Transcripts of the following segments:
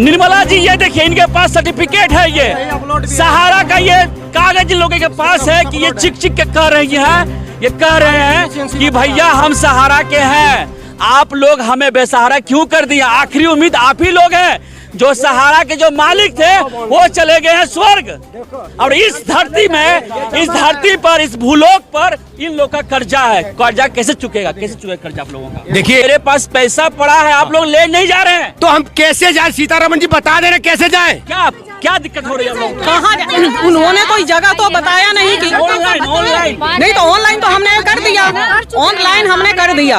निर्मला जी ये देखिए, इनके पास सर्टिफिकेट है, ये सहारा का ये कागज लोगों के पास है कि ये चिक चिक के कह रही है, ये कह रहे हैं कि भैया हम सहारा के हैं, आप लोग हमें बेसहारा क्यों कर दिया। आखिरी उम्मीद आप ही लोग हैं। जो सहारा के जो मालिक थे वो चले गए हैं स्वर्ग, और इस धरती में, इस धरती पर, इस भूलोक पर इन लोग का कर्जा है। कर्जा कैसे चुकेगा, कैसे चुकेगा कर्जा आप लोगों का। देखिए, मेरे पास पैसा पड़ा है, आप लोग ले नहीं जा रहे हैं, तो हम कैसे जाए? सीतारमण जी बता दे रहे कैसे जाए। क्या दिक्कत हो रही है आप लोगों को? कहाँ उन्होंने कोई जगह तो बताया नहीं कि ऑनलाइन नहीं, तो ऑनलाइन तो हमने कर दिया, ऑनलाइन हमने कर दिया।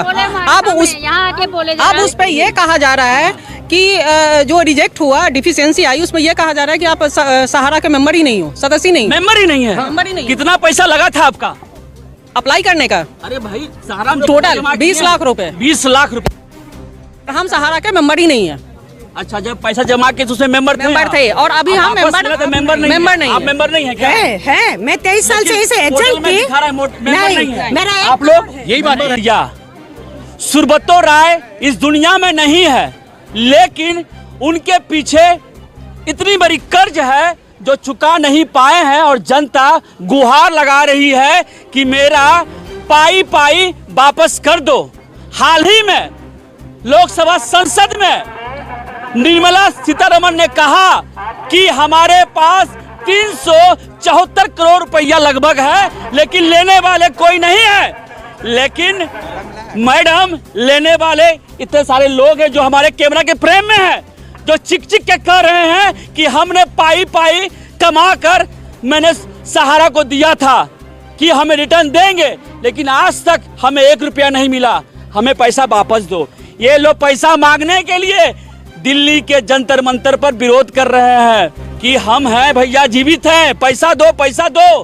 अब उस पे ये कहा जा रहा है कि जो रिजेक्ट हुआ, डिफिशियंसी आई, उसमें ये कहा जा रहा है कि आप सहारा के मेंबर ही नहीं हो, सदस्य नहीं, मेंबर ही नहीं है। मेंबर ही नहीं। कितना पैसा लगा था आपका अप्लाई करने का? अरे भाई, सहारा में टोटल 20 लाख रुपए। 20 लाख रुपए। हम सहारा के मेंबर ही नहीं है। अच्छा, जब पैसा जमा के तो उसमें मेंबर थे, और अभी हम मेंबर नहीं। आप मेंबर नहीं है क्या? है। मैं 23 साल से इसे एजेंट थी। नहीं, मेरा आप लोग यही बात है। सुब्रतो राय इस दुनिया में नहीं है, लेकिन उनके पीछे इतनी बड़ी कर्ज है जो चुका नहीं पाए हैं, और जनता गुहार लगा रही है कि मेरा पाई पाई वापस कर दो। हाल ही में लोकसभा संसद में निर्मला सीतारमण ने कहा कि हमारे पास 374 करोड़ रुपया लगभग है, लेकिन लेने वाले कोई नहीं है। लेकिन मैडम, लेने वाले इतने सारे लोग हैं जो हमारे कैमरा के फ्रेम में हैं, जो चिक चिक के कह रहे हैं कि हमने पाई पाई कमा कर मैंने सहारा को दिया था कि हमें रिटर्न देंगे, लेकिन आज तक हमें 1 रुपया नहीं मिला, हमें पैसा वापस दो। ये लोग पैसा मांगने के लिए दिल्ली के जंतर मंतर पर विरोध कर रहे हैं कि हम हैं भैया, जीवित हैं, पैसा दो, पैसा दो।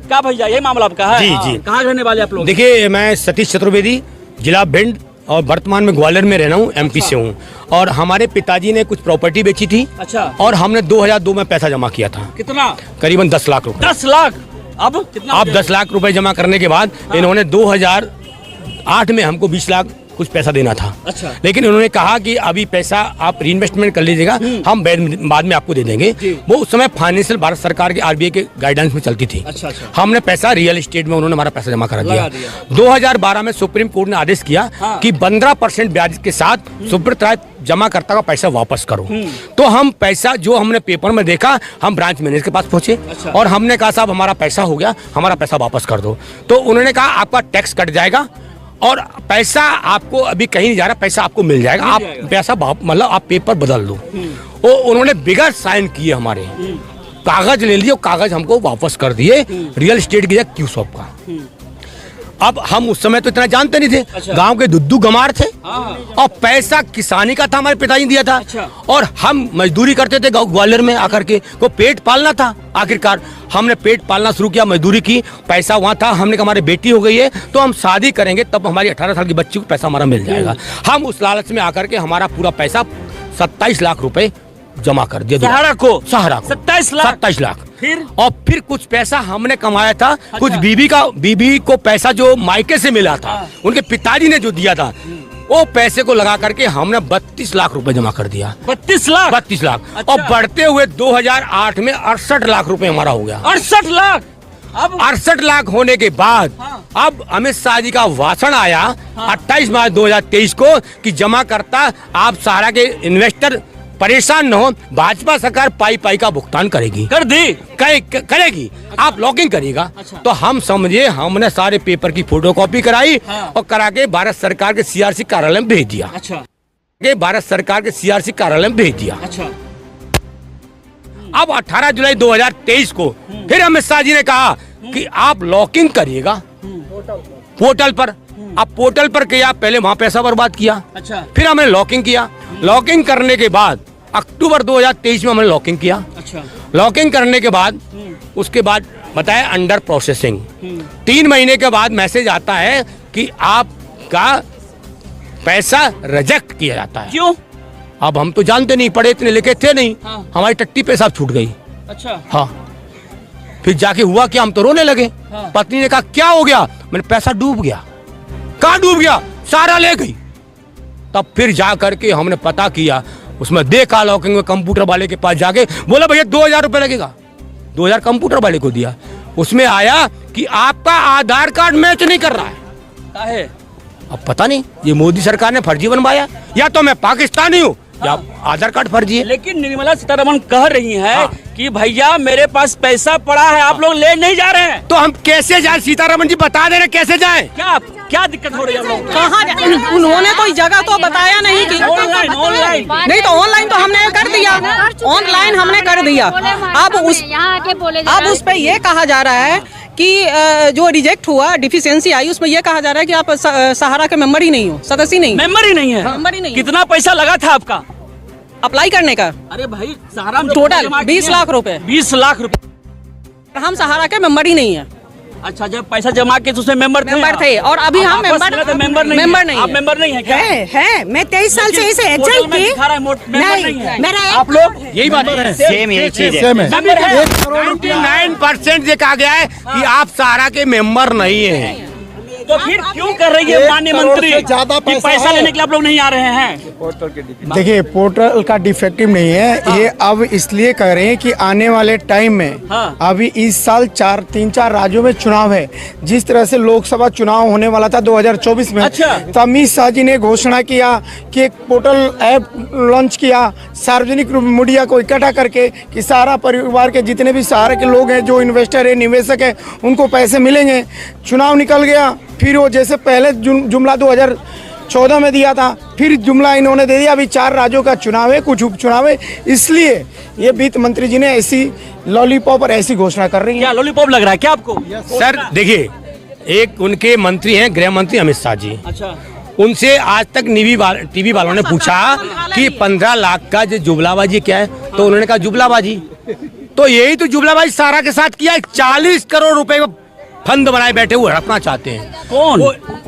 क्या भैया, ये मामला आपका है? जी। कहाँ रहने वाले आप लोग? देखिए, मैं सतीश चतुर्वेदी, जिला भिंड, और वर्तमान में ग्वालियर में रहना हूँ, एमपी से हूँ। और हमारे पिताजी ने कुछ प्रॉपर्टी बेची थी। अच्छा। और हमने 2002 में पैसा जमा किया था। कितना? करीबन 10 लाख रुपए। 10 लाख? अब कितना? अब 10 लाख रुपए जमा करने के बाद इन्होंने 2008 में हमको 20 लाख कुछ पैसा देना था। अच्छा। लेकिन उन्होंने कहा कि अभी पैसा आप रीइन्वेस्टमेंट कर लीजिएगा, हम बाद में आपको दे देंगे। वो उस समय फाइनेंशियल भारत सरकार के आरबीआई के गाइडेंस में चलती थी। अच्छा, अच्छा। हमने पैसा रियल एस्टेट में, उन्होंने हमारा पैसा जमा करा दिया। 2012 में सुप्रीम कोर्ट ने आदेश किया कि 15% ब्याज के साथ सुब्रत राय जमाकर्ता का पैसा वापस करो। तो हम पैसा जो हमने पेपर में देखा, हम ब्रांच मैनेजर के पास पहुंचे। अच्छा। और हमने कहा साहब हमारा पैसा हो गया, हमारा पैसा वापस कर दो। तो उन्होंने कहा आपका टैक्स कट जाएगा और पैसा आपको अभी कहीं नहीं जा रहा, पैसा आपको मिल जाएगा, आप पैसा मतलब आप पेपर बदल दो। वो उन्होंने बिगड़ साइन किए, हमारे कागज ले लिए, कागज हमको वापस कर दिए। रियल एस्टेट की क्यू शॉप का। अब हम उस समय तो इतना जानते नहीं थे। अच्छा। गांव के दुद्दू गमार थे। और पैसा किसानी का था, हमारे पिताजी ने दिया था। अच्छा। और हम मजदूरी करते थे ग्वालियर में आकर के, को पेट पालना था। आखिरकार हमने पेट पालना शुरू किया, मजदूरी की, पैसा वहाँ था। हमने कहा हमारी बेटी हो गई है तो हम शादी करेंगे, तब हमारी 18 साल की बच्ची को पैसा हमारा मिल जाएगा। हम उस लालच में आकर के हमारा पूरा पैसा 27 लाख रुपए जमा कर दिया। सहारा को 27 लाख। 27 लाख। फिर फिर कुछ पैसा हमने कमाया था। अच्छा। कुछ बीबी को पैसा जो मायके से मिला था, उनके पिताजी ने जो दिया था, वो पैसे को लगा करके हमने 32 लाख रुपए जमा कर दिया। 32 लाख? 32 लाख। अच्छा। और बढ़ते हुए 2008 में 68 लाख रुपए हमारा हो गया। 68 लाख? अब 68 लाख होने के बाद अब अमित शाह जी का भाषण आया 28 मार्च 2023 को कि जमा करता आप सहारा के इन्वेस्टर परेशान न हो, भाजपा सरकार पाई पाई का भुगतान करेगी। कर दी? करेगी। अच्छा। आप लॉगिंग करिएगा। अच्छा। तो हम समझे, हमने सारे पेपर की फोटोकॉपी कराई। और करा के भारत सरकार के सीआरसी कार्यालय में भेज दिया। अच्छा। भारत सरकार के सीआरसी कार्यालय में भेज दिया। अच्छा। अब 18 जुलाई 2023 को फिर अमित शाह जी ने कहा कि आप लॉगिंग करिएगा पोर्टल पर। अब पोर्टल पर किया, पहले वहां पैसा बर्बाद किया। अच्छा। फिर हमने लॉगिंग किया। लॉगिंग करने के बाद अक्टूबर 2023 में हमने लॉगिंग किया। अच्छा। लॉगिंग करने के बाद उसके बाद बताया अंडर प्रोसेसिंग। 3 महीने के बाद मैसेज आता है कि आपका पैसा रिजेक्ट किया जाता है। क्यों? अब हम तो जानते नहीं, पढ़े इतने लिखे थे नहीं। हमारी टट्टी पेशाब छूट गई। अच्छा। हाँ। फिर जाके हुआ क्या, हम तो रोने लगे। पत्नी ने कहा क्या हो गया? मैंने पैसा डूब गया। कहाँ डूब गया? सारा ले गई। तब फिर जा करके हमने पता किया उसमें देखा लॉकिंग में, कंप्यूटर वाले के पास जाके बोला भैया 2000 रुपये लगेगा, 2000 कंप्यूटर वाले को दिया। उसमें आया कि आपका आधार कार्ड मैच नहीं कर रहा है। अब पता नहीं ये मोदी सरकार ने फर्जी बनवाया या तो मैं पाकिस्तानी हूँ या आधार कार्ड फर्जी है। लेकिन निर्मला सीतारमण कह रही हैं कि भैया मेरे पास पैसा पड़ा है, आप लोग ले नहीं जा रहे हैं। तो हम कैसे जाए? सीतारमण जी बता दे रहे कैसे जाए? क्या दिक्कत हो रही है? कहाँ उन्होंने कोई जगह तो बताया नहीं कि ऑनलाइन नहीं, तो ऑनलाइन तो हमने कर दिया, ऑनलाइन हमने कर दिया। अब उस पे ये कहा जा रहा है कि जो रिजेक्ट हुआ, डिफिशियंसी आई, उसमें ये कहा जा रहा है कि आप सहारा के मेंबर ही नहीं हो, सदस्य नहीं, मेंबर ही नहीं है। मेंबर ही नहीं। कितना पैसा लगा था आपका अप्लाई करने का? अरे भाई सहारा में टोटल 20 लाख रुपए। 20 लाख रुपए। हम सहारा के मेंबर ही नहीं है। अच्छा, जब पैसा जमा के तो उसमें मेंबर थे और अभी हम मेंबर नहीं। आप मेंबर नहीं है क्या? है। मैं 23 साल से इसे एजेंट की नहीं, मेरा आप लोग यही बात है, सेम यही चीज है। 99% ये कहा गया है कि आप सहारा के मेंबर नहीं हैं। तो फिर क्यों कर रही है माननीय मंत्री कि पैसा लेने के लिए आप लोग नहीं आ रहे हैं? देखिए, पोर्टल का डिफेक्टिव नहीं है। ये अब इसलिए कर रहे हैं कि आने वाले टाइम में अभी इस साल 3-4 राज्यों में चुनाव है। जिस तरह से लोकसभा चुनाव होने वाला था 2024 में, तो अमित शाह जी ने घोषणा किया कि एक पोर्टल ऐप लॉन्च किया, सार्वजनिक मीडिया को इकट्ठा करके कि सारा परिवार के जितने भी सहारा के लोग हैं, जो इन्वेस्टर है, निवेशक है, उनको पैसे मिलेंगे। चुनाव निकल गया, फिर वो जैसे पहले जुमला 2014 में दिया था, फिर जुमला इन्होंने दे दिया। अभी 4 राज्यों का चुनाव है, कुछ उपचुनाव है, इसलिए ये वित्त मंत्री जी ने ऐसी लॉलीपॉप और ऐसी घोषणा कर रही है। क्या लॉलीपॉप लग रहा है क्या आपको? सर देखिए, एक उनके मंत्री हैं गृह मंत्री अमित शाह जी। अच्छा, उनसे आज तक टीवी वालों ने पूछा कि 15 लाख का जो जुमलाबाजी क्या है, तो उन्होंने कहा जुमलाबाजी। तो यही तो जुमलाबाजी सहारा के साथ किया है। 40 करोड़ रुपए फंड बनाए बैठे हुए रखना चाहते हैं। कौन?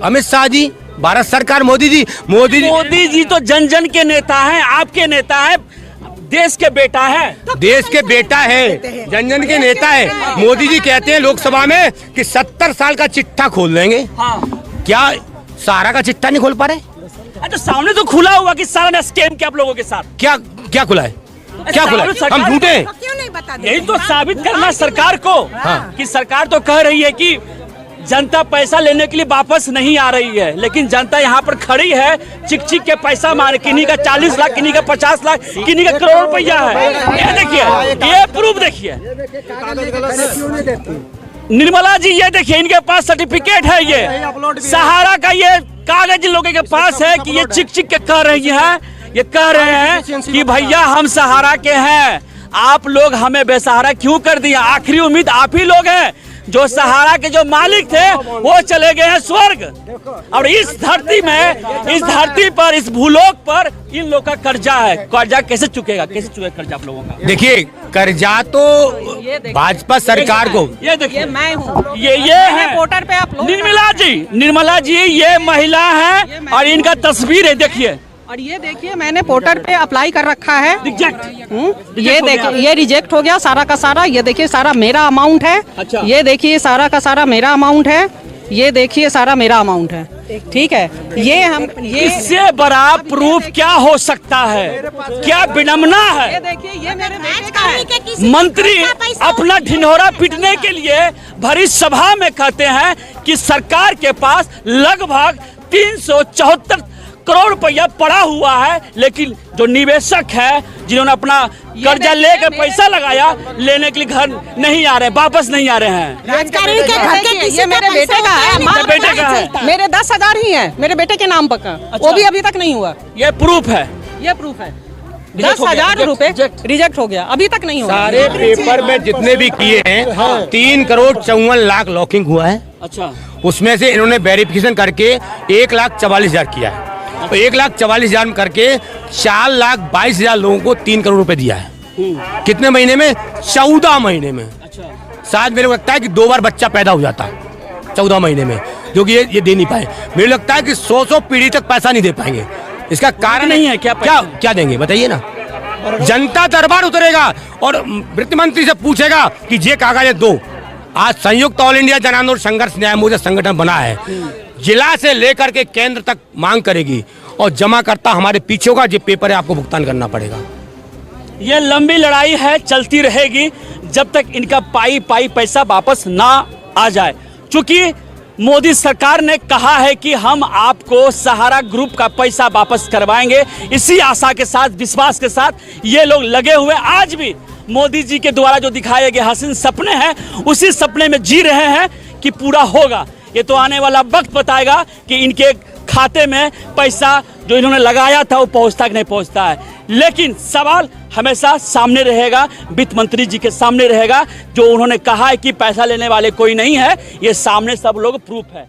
अमित शाह जी, भारत सरकार, मोदी जी तो जन जन के नेता हैं, आपके नेता है, देश के बेटा है। देश के बेटा है, जन जन के नेता है। मोदी जी कहते हैं लोकसभा में कि 70 साल का चिट्ठा खोल देंगे। क्या सहारा का चिट्ठा नहीं खोल पा रहे? अच्छा, सामने तो खुला हुआ कि सारा ने स्कैम किया आप लोगों के साथ। क्या खुला है? क्या खुला है? हम झूठे हैं? क्यों नहीं बता दे? यही तो साबित करना सरकार को कि सरकार तो कह रही है कि जनता पैसा लेने के लिए वापस नहीं आ रही है, लेकिन जनता यहाँ पर खड़ी है, चिक चिक के पैसा मारे। किन्हीं का 40 लाख, किन्हीं का 50 लाख, किन्हीं का करोड़ रुपया है। ये देखिए, ये प्रूफ देखिए निर्मला जी, ये देखिए इनके पास सर्टिफिकेट है। ये सहारा का ये कागज इन लोगों के पास है कि ये चिक चिक के कह रही है, ये कह रहे हैं कि भैया हम सहारा के हैं, आप लोग हमें बेसहारा क्यों कर दिया? आखिरी उम्मीद आप ही लोग हैं। जो सहारा के जो मालिक थे वो चले गए हैं स्वर्ग, और इस धरती में, इस धरती पर, इस भूलोक पर इन लोग का कर्जा है। कर्जा कैसे चुकेगा? कैसे चुकेगा कर्जा आप लोगों का? देखिए, कर्जा तो भाजपा सरकार को। ये देखिए, मैं हूँ, ये है पोर्टल पे आप लोग। निर्मला जी ये महिला है और इनका तस्वीर है, देखिए। और ये देखिए, मैंने पोर्टल पे अप्लाई कर रखा है। रिजेक्ट। ये देखिए, ये रिजेक्ट हो गया सारा का सारा। ये देखिए, सारा मेरा अमाउंट है। अच्छा। ये देखिए, सारा का सारा मेरा अमाउंट है। ये देखिए, सारा मेरा अमाउंट है। ठीक है, ये इससे बड़ा प्रूफ क्या हो सकता है? क्या विडम्बना है? ये देखिए, ये मेरे बेटे का है। मंत्री अपना ढिंढोरा पीटने के लिए भरी सभा में कहते हैं कि सरकार के पास लगभग 374 करोड़ रुपया पड़ा हुआ है, लेकिन जो निवेशक है, जिन्होंने अपना कर्जा लेकर पैसा लगाया, लेने के लिए घर नहीं आ रहे, वापस नहीं आ रहे हैं। राजकारी के घर के किसी ये मेरे बेटे का है। बेटे का है। मेरे 10,000 ही है मेरे बेटे के नाम पर का। वो भी अभी तक नहीं हुआ। ये प्रूफ है, ये प्रूफ है। 10,000 रुपए रिजेक्ट हो गया, अभी तक नहीं हुआ। सारे पेपर में जितने भी किए हैं 3 करोड़ 54 लाख लॉकिंग हुआ है। अच्छा, उसमें से इन्होंने वेरिफिकेशन करके 1,44,000 किया है। तो 1,44,000 में करके 4,22,000 लोगों को 3 करोड़ रुपए दिया है। कितने महीने में? 14 महीने में। शायद मेरे को लगता है कि 2 बार बच्चा पैदा हो जाता 14 महीने में, जो कि ये दे नहीं पाए। मेरे लगता है कि 100 पीढ़ी तक पैसा नहीं दे पाएंगे। इसका कारण नहीं है क्या देंगे बताइए ना? जनता दरबार उतरेगा और वित्त मंत्री से पूछेगा कि ये कागज दो। आज संयुक्त ऑल इंडिया जन आंदोलन संघर्ष न्याय मोर्चा संगठन बना है, जिला से लेकर के केंद्र तक मांग करेगी और जमाकर्ता हमारे पीछे होगा, जो पेपर है आपको भुगतान करना पड़ेगा। ये लंबी लड़ाई है, चलती रहेगी जब तक इनका पाई पाई पैसा वापस ना आ जाए। चूंकि मोदी सरकार ने कहा है कि हम आपको सहारा ग्रुप का पैसा वापस करवाएंगे, इसी आशा के साथ, विश्वास के साथ ये लोग लगे हुए आज भी मोदी जी के द्वारा जो दिखाए गए हसीन सपने हैं, उसी सपने में जी रहे हैं कि पूरा होगा। ये तो आने वाला वक्त बताएगा कि इनके खाते में पैसा जो इन्होंने लगाया था वो पहुंचता कि नहीं पहुंचता है। लेकिन सवाल हमेशा सामने रहेगा, वित्त मंत्री जी के सामने रहेगा। जो उन्होंने कहा है कि पैसा लेने वाले कोई नहीं है, ये सामने सब लोग प्रूफ है।